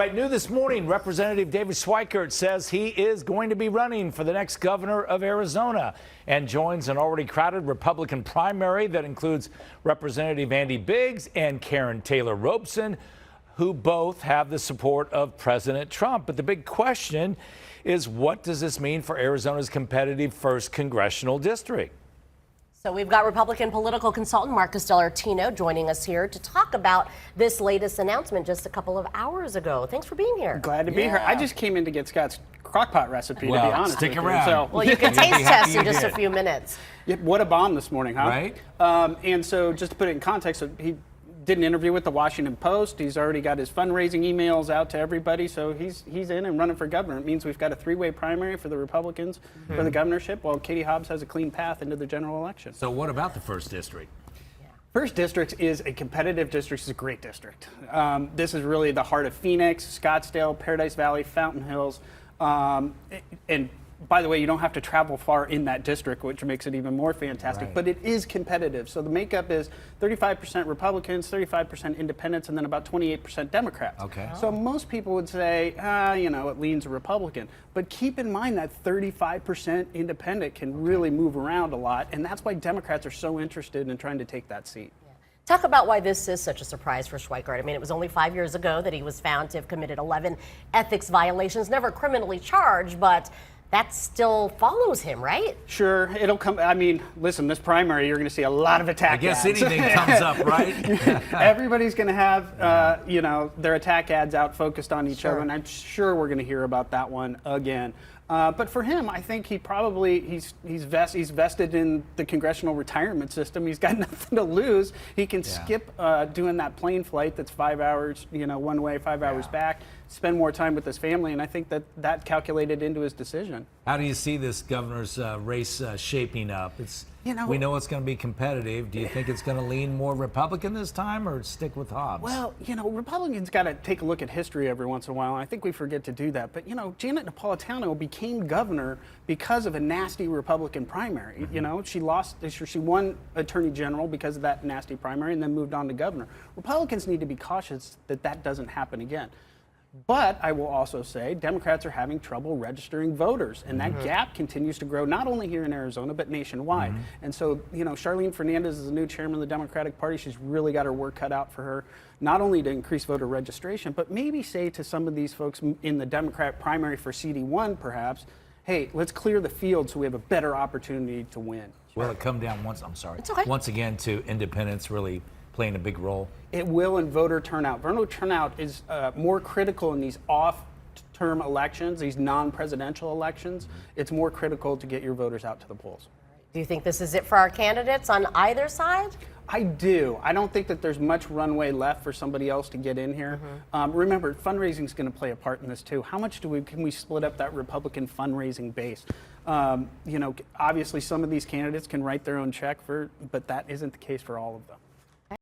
Right, new this morning, Representative David Schweikert says he is going to be running for the next governor of Arizona and joins an already crowded Republican primary that includes Representative Andy Biggs and Karen Taylor Robeson, who both have the support of President Trump. But the big question is, what does this mean for Arizona's competitive 1st congressional district? So we've got Republican political consultant Marcus Dell'Artino joining us here to talk about this latest announcement just a couple of hours ago. Thanks for being here. Glad to be here. I just came in to get Scott's crockpot recipe, to be honest stick with around. you. So, well, you can taste test in just a few minutes. Yeah, what a bomb this morning, huh? Right. And so just to put it in context, he did an interview with the Washington Post. He's already got his fundraising emails out to everybody. So he's in and running for governor. It means we've got a 3-way primary for the Republicans for the governorship, while Katie Hobbs has a clean path into the general election. So what about the 1st district? First district is a competitive district. It's a great district. This is really the heart of Phoenix, Scottsdale, Paradise Valley, Fountain Hills. And by the way, you don't have to travel far in that district, which makes it even more fantastic. Right. But it is competitive. So the makeup is 35% Republicans, 35% independents, and then about 28% Democrats. Okay. So most people would say, it leans Republican. But keep in mind that 35% independent can really move around a lot. And that's why Democrats are so interested in trying to take that seat. Talk about why this is such a surprise for Schweikert. I mean, it was only 5 years ago that he was found to have committed 11 ethics violations, never criminally charged, but that still follows him, right? Sure, it'll come. I mean, listen, this primary, you're going to see a lot of attack I guess ads. anything comes up, right? Everybody's going to have, their attack ads out focused on each other, and I'm sure we're going to hear about that one again. But for him, I think he's vested in the congressional retirement system. He's got nothing to lose. He can skip doing that plane flight that's 5 hours, one way, 5 hours back, spend more time with his family, and I think that calculated into his decision. How do you see this governor's race shaping up? We know it's going to be competitive. Do you think it's going to lean more Republican this time or stick with Hobbs? Well, Republicans got to take a look at history every once in a while, and I think we forget to do that. But, Janet Napolitano became governor because of a nasty Republican primary. She won Attorney General because of that nasty primary and then moved on to governor. Republicans need to be cautious that that doesn't happen again. But I will also say Democrats are having trouble registering voters, and that gap continues to grow, not only here in Arizona, but nationwide. And so, Charlene Fernandez is the new chairman of the Democratic Party. She's really got her work cut out for her, not only to increase voter registration, but maybe say to some of these folks in the Democrat primary for CD1, perhaps, hey, let's clear the field so we have a better opportunity to win. Will it come down once again to independents really playing a big role? It will in voter turnout. Voter turnout is more critical in these off-term elections, these non-presidential elections. It's more critical to get your voters out to the polls. Do you think this is it for our candidates on either side? I do. I don't think that there's much runway left for somebody else to get in here. Remember, fundraising is going to play a part in this too. How much can we split up that Republican fundraising base? Obviously some of these candidates can write their own check but that isn't the case for all of them.